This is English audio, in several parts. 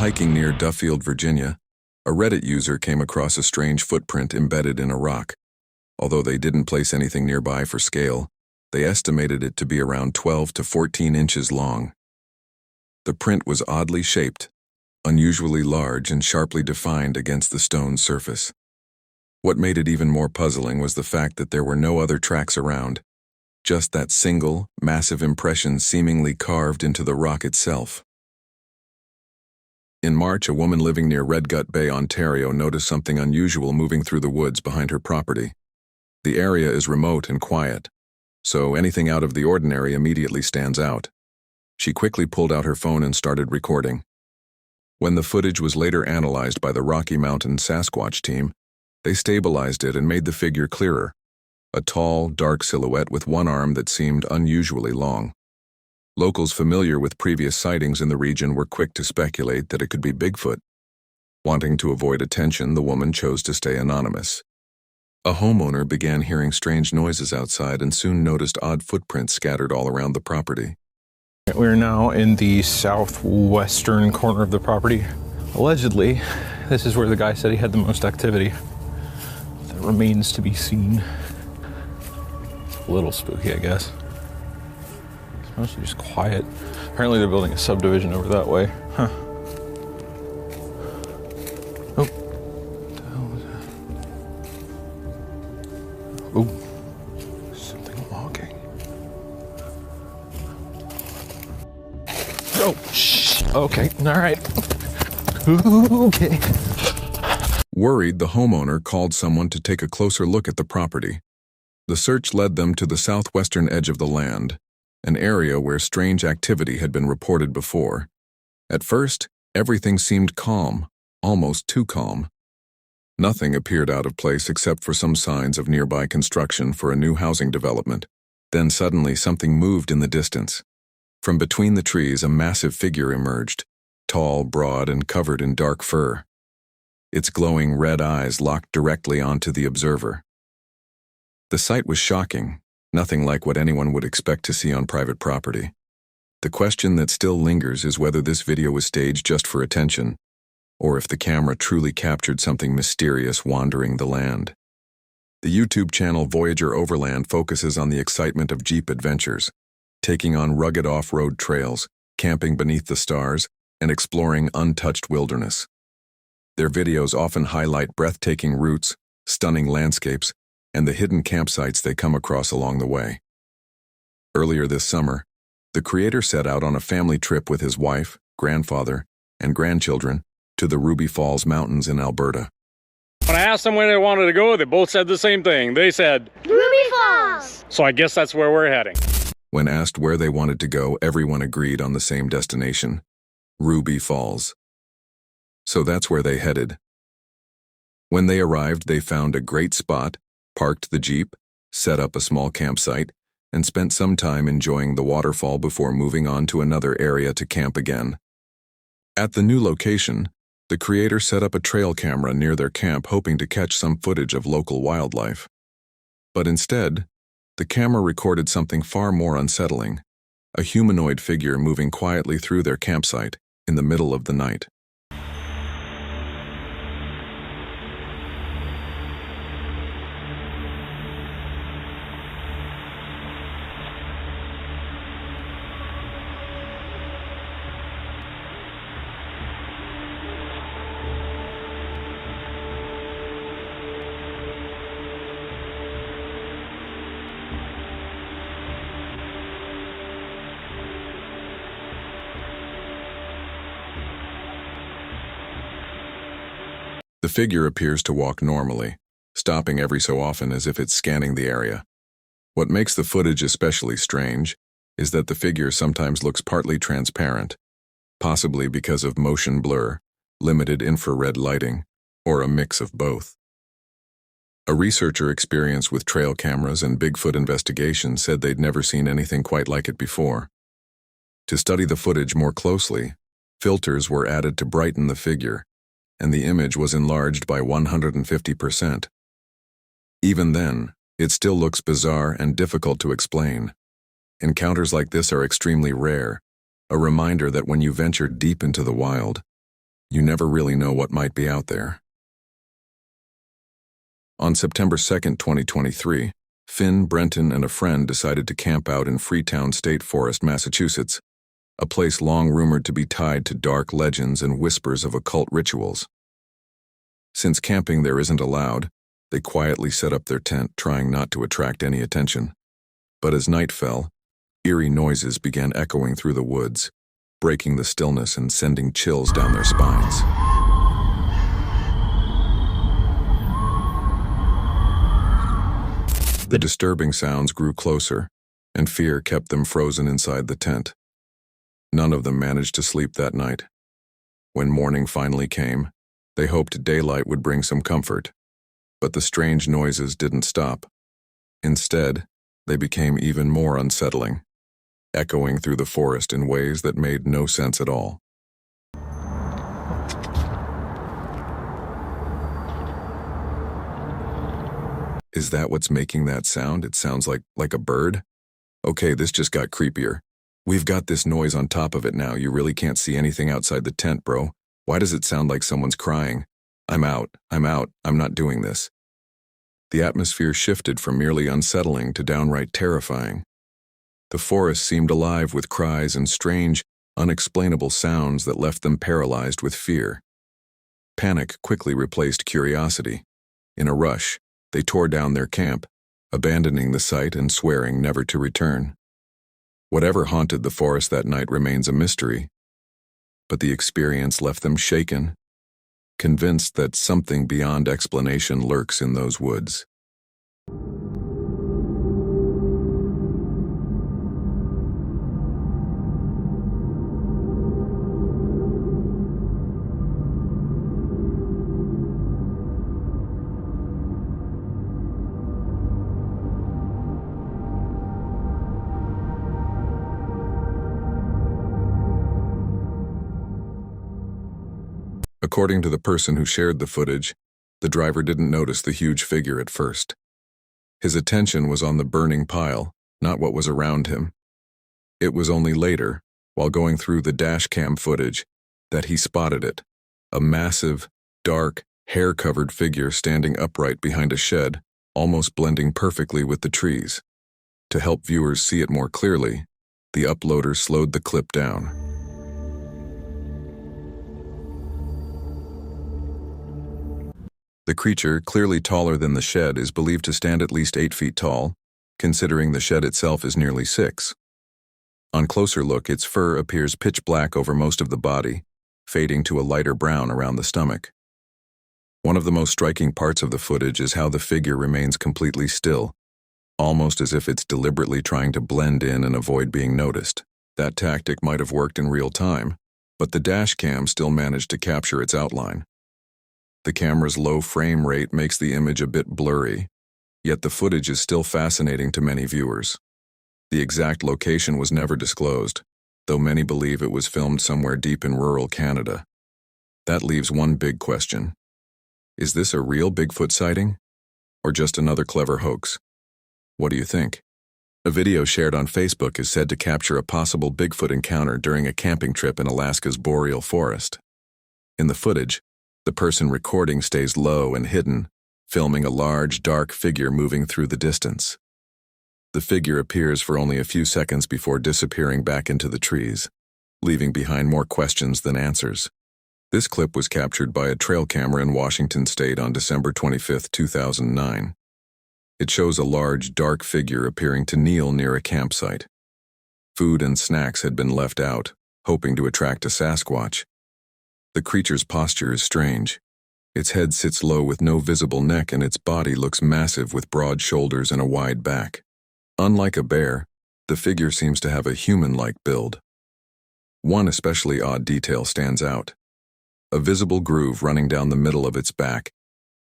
hiking near Duffield, Virginia, a Reddit user came across a strange footprint embedded in a rock. Although they didn't place anything nearby for scale, they estimated it to be around 12 to 14 inches long. The print was oddly shaped, unusually large and sharply defined against the stone's surface. What made it even more puzzling was the fact that there were no other tracks around, just that single, massive impression seemingly carved into the rock itself. In March, a woman living near Redgut Bay, Ontario, noticed something unusual moving through the woods behind her property. The area is remote and quiet, so anything out of the ordinary immediately stands out. She quickly pulled out her phone and started recording. When the footage was later analyzed by the Rocky Mountain Sasquatch team, they stabilized it and made the figure clearer, a tall, dark silhouette with one arm that seemed unusually long. Locals familiar with previous sightings in the region were quick to speculate that it could be Bigfoot. Wanting to avoid attention, the woman chose to stay anonymous. A homeowner began hearing strange noises outside and soon noticed odd footprints scattered all around the property. We're now in the southwestern corner of the property. Allegedly, this is where the guy said he had the most activity. That remains to be seen. It's a little spooky, I guess. It's mostly just quiet. Apparently they're building a subdivision over that way. Huh. Oh. What the hell was that? Oh. Something walking. Oh, shh. Okay. All right. Okay. Worried, the homeowner called someone to take a closer look at the property. The search led them to the southwestern edge of the land, an area where strange activity had been reported before. At first, everything seemed calm, almost too calm. Nothing appeared out of place except for some signs of nearby construction for a new housing development. Then suddenly something moved in the distance. From between the trees, a massive figure emerged, tall, broad, and covered in dark fur. Its glowing red eyes locked directly onto the observer. The sight was shocking, nothing like what anyone would expect to see on private property. The question that still lingers is whether this video was staged just for attention, or if the camera truly captured something mysterious wandering the land. The YouTube channel Voyager Overland focuses on the excitement of Jeep adventures, taking on rugged off-road trails, camping beneath the stars, and exploring untouched wilderness. Their videos often highlight breathtaking routes, stunning landscapes, and the hidden campsites they come across along the way. Earlier this summer, the creator set out on a family trip with his wife, grandfather, and grandchildren to the Ruby Falls Mountains in Alberta. When I asked them where they wanted to go, they both said the same thing. They said, Ruby Falls! So I guess that's where we're heading. When asked where they wanted to go, everyone agreed on the same destination, Ruby Falls. So that's where they headed. When they arrived, they found a great spot, parked the Jeep, set up a small campsite, and spent some time enjoying the waterfall before moving on to another area to camp again. At the new location, the creator set up a trail camera near their camp, hoping to catch some footage of local wildlife. But instead, the camera recorded something far more unsettling, a humanoid figure moving quietly through their campsite in the middle of the night. The figure appears to walk normally, stopping every so often as if it's scanning the area. What makes the footage especially strange is that the figure sometimes looks partly transparent, possibly because of motion blur, limited infrared lighting, or a mix of both. A researcher experienced with trail cameras and Bigfoot investigations said they'd never seen anything quite like it before. To study the footage more closely, filters were added to brighten the figure, and the image was enlarged by 150%. Even then, it still looks bizarre and difficult to explain. Encounters like this are extremely rare, a reminder that when you venture deep into the wild, You never really know what might be out there. On September 2nd, 2023, Finn, Brenton, and a friend decided to camp out in Freetown State Forest, Massachusetts, a place long rumored to be tied to dark legends and whispers of occult rituals. Since camping there isn't allowed, they quietly set up their tent, trying not to attract any attention. But as night fell, eerie noises began echoing through the woods, breaking the stillness and sending chills down their spines. The disturbing sounds grew closer, and fear kept them frozen inside the tent. None of them managed to sleep that night. When morning finally came, they hoped daylight would bring some comfort, but the strange noises didn't stop. Instead, they became even more unsettling, echoing through the forest in ways that made no sense at all. Is that what's making that sound? It sounds like a bird? Okay, this just got creepier. We've got this noise on top of it now. You really can't see anything outside the tent, bro. Why does it sound like someone's crying? I'm out, I'm not doing this. The atmosphere shifted from merely unsettling to downright terrifying. The forest seemed alive with cries and strange, unexplainable sounds that left them paralyzed with fear. Panic quickly replaced curiosity. In a rush, they tore down their camp, abandoning the site and swearing never to return. Whatever haunted the forest that night remains a mystery, but the experience left them shaken, convinced that something beyond explanation lurks in those woods. According to the person who shared the footage, the driver didn't notice the huge figure at first. His attention was on the burning pile, not what was around him. It was only later, while going through the dashcam footage, that he spotted it, a massive, dark, hair-covered figure standing upright behind a shed, almost blending perfectly with the trees. To help viewers see it more clearly, the uploader slowed the clip down. The creature, clearly taller than the shed, is believed to stand at least 8 feet tall, considering the shed itself is nearly 6. On closer look, its fur appears pitch black over most of the body, fading to a lighter brown around the stomach. One of the most striking parts of the footage is how the figure remains completely still, almost as if it's deliberately trying to blend in and avoid being noticed. That tactic might have worked in real time, but the dash cam still managed to capture its outline. The camera's low frame rate makes the image a bit blurry, yet the footage is still fascinating to many viewers. The exact location was never disclosed, though many believe it was filmed somewhere deep in rural Canada. That leaves one big question. Is this a real Bigfoot sighting, or just another clever hoax? What do you think? A video shared on Facebook is said to capture a possible Bigfoot encounter during a camping trip in Alaska's boreal forest. In the footage, the person recording stays low and hidden, filming a large, dark figure moving through the distance. The figure appears for only a few seconds before disappearing back into the trees, leaving behind more questions than answers. This clip was captured by a trail camera in Washington State on December 25, 2009. It shows a large, dark figure appearing to kneel near a campsite. Food and snacks had been left out, hoping to attract a Sasquatch. The creature's posture is strange. Its head sits low with no visible neck, and its body looks massive with broad shoulders and a wide back. Unlike a bear, the figure seems to have a human-like build. One especially odd detail stands out: a visible groove running down the middle of its back,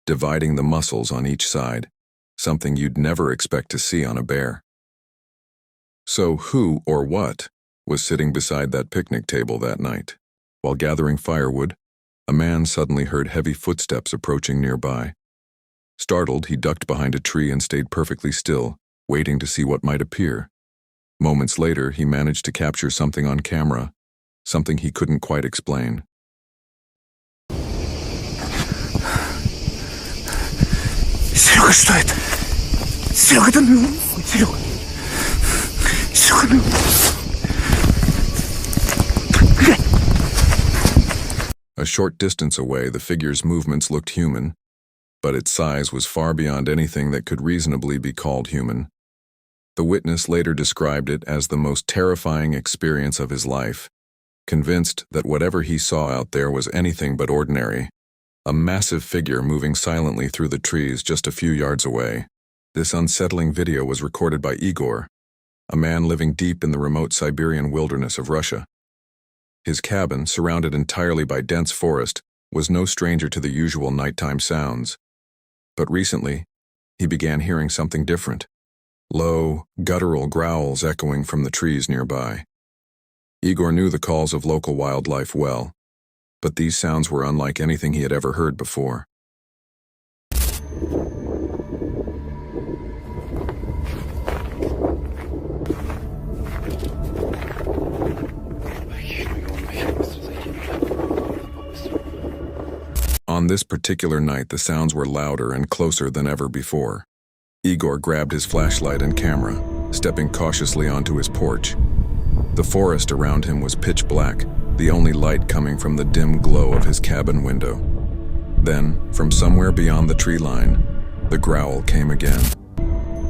dividing the muscles on each side, something you'd never expect to see on a bear. So who or what was sitting beside that picnic table that night? While gathering firewood, a man suddenly heard heavy footsteps approaching nearby. Startled, he ducked behind a tree and stayed perfectly still, waiting to see what might appear. Moments later, he managed to capture something on camera, something he couldn't quite explain. Серега, что это? Серега, это мой ухо, Серега. Серега, A short distance away, the figure's movements looked human, but its size was far beyond anything that could reasonably be called human. The witness later described it as the most terrifying experience of his life, convinced that whatever he saw out there was anything but ordinary. A massive figure moving silently through the trees just a few yards away. This unsettling video was recorded by Igor, a man living deep in the remote Siberian wilderness of Russia. His cabin, surrounded entirely by dense forest, was no stranger to the usual nighttime sounds. But recently, he began hearing something different. Low, guttural growls echoing from the trees nearby. Igor knew the calls of local wildlife well, but these sounds were unlike anything he had ever heard before. On this particular night, the sounds were louder and closer than ever before. Igor grabbed his flashlight and camera, stepping cautiously onto his porch. The forest around him was pitch black, the only light coming from the dim glow of his cabin window. Then, from somewhere beyond the tree line, the growl came again.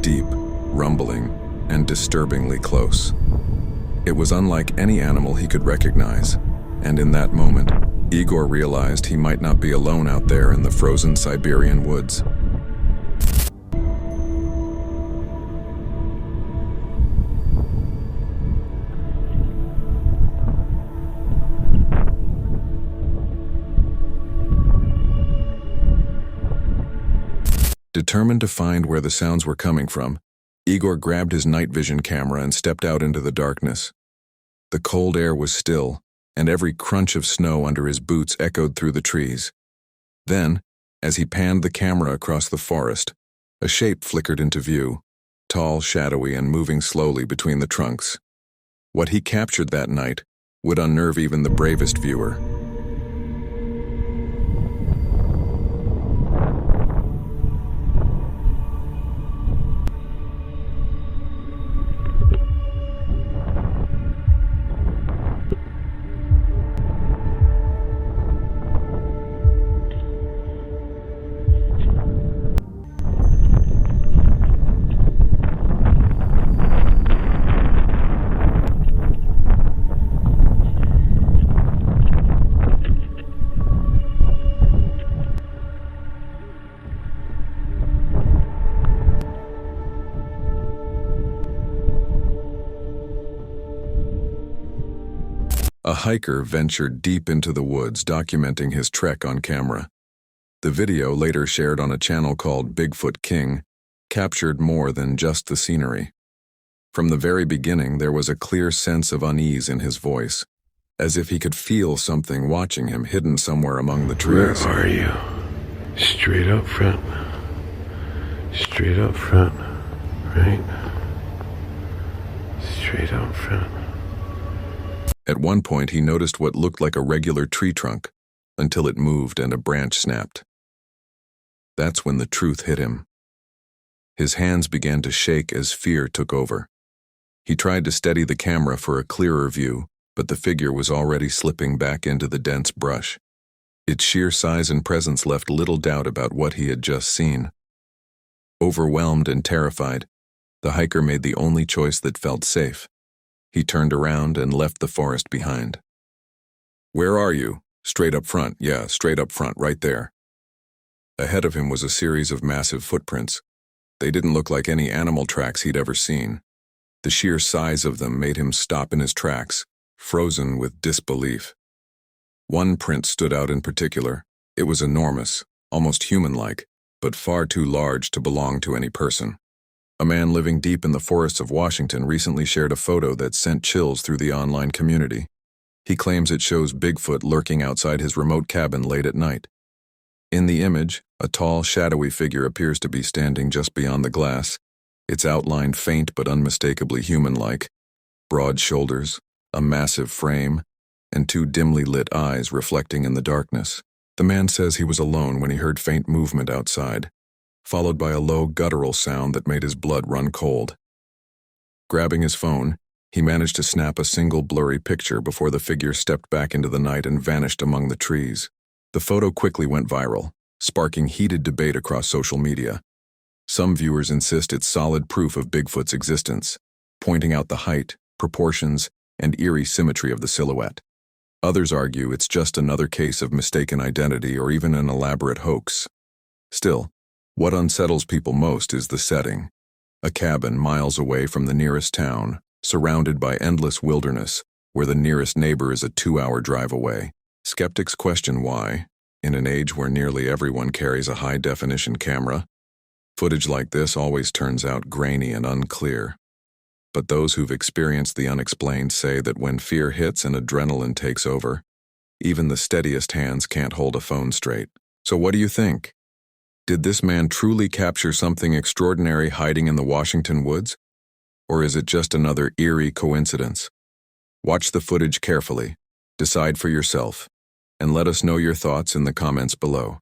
Deep, rumbling, and disturbingly close. It was unlike any animal he could recognize, and in that moment, Igor realized he might not be alone out there in the frozen Siberian woods. Determined to find where the sounds were coming from, Igor grabbed his night vision camera and stepped out into the darkness. The cold air was still, and every crunch of snow under his boots echoed through the trees. Then, as he panned the camera across the forest, a shape flickered into view, tall, shadowy, and moving slowly between the trunks. What he captured that night would unnerve even the bravest viewer. A hiker ventured deep into the woods, documenting his trek on camera. The video, later shared on a channel called Bigfoot King, captured more than just the scenery. From the very beginning, there was a clear sense of unease in his voice, as if he could feel something watching him hidden somewhere among the trees. Where are you? Straight up front. Straight up front, right? Straight up front. At one point, he noticed what looked like a regular tree trunk, until it moved and a branch snapped. That's when the truth hit him. His hands began to shake as fear took over. He tried to steady the camera for a clearer view, but the figure was already slipping back into the dense brush. Its sheer size and presence left little doubt about what he had just seen. Overwhelmed and terrified, the hiker made the only choice that felt safe. He turned around and left the forest behind. "Where are you?" "Straight up front. Yeah, straight up front, right there." Ahead of him was a series of massive footprints. They didn't look like any animal tracks he'd ever seen. The sheer size of them made him stop in his tracks, frozen with disbelief. One print stood out in particular. It was enormous, almost human-like, but far too large to belong to any person. A man living deep in the forests of Washington recently shared a photo that sent chills through the online community. He claims it shows Bigfoot lurking outside his remote cabin late at night. In the image, a tall, shadowy figure appears to be standing just beyond the glass, its outline faint but unmistakably human-like. Broad shoulders, a massive frame, and two dimly lit eyes reflecting in the darkness. The man says he was alone when he heard faint movement outside. followed by a low guttural sound that made his blood run cold. Grabbing his phone, he managed to snap a single blurry picture before the figure stepped back into the night and vanished among the trees. The photo quickly went viral, sparking heated debate across social media. Some viewers insist it's solid proof of Bigfoot's existence, pointing out the height, proportions, and eerie symmetry of the silhouette. Others argue it's just another case of mistaken identity or even an elaborate hoax. Still, what unsettles people most is the setting. A cabin miles away from the nearest town, surrounded by endless wilderness, where the nearest neighbor is a 2-hour drive away. Skeptics question why, in an age where nearly everyone carries a high-definition camera, footage like this always turns out grainy and unclear. But those who've experienced the unexplained say that when fear hits and adrenaline takes over, even the steadiest hands can't hold a phone straight. So what do you think? Did this man truly capture something extraordinary hiding in the Washington woods? Or is it just another eerie coincidence? Watch the footage carefully, decide for yourself, and let us know your thoughts in the comments below.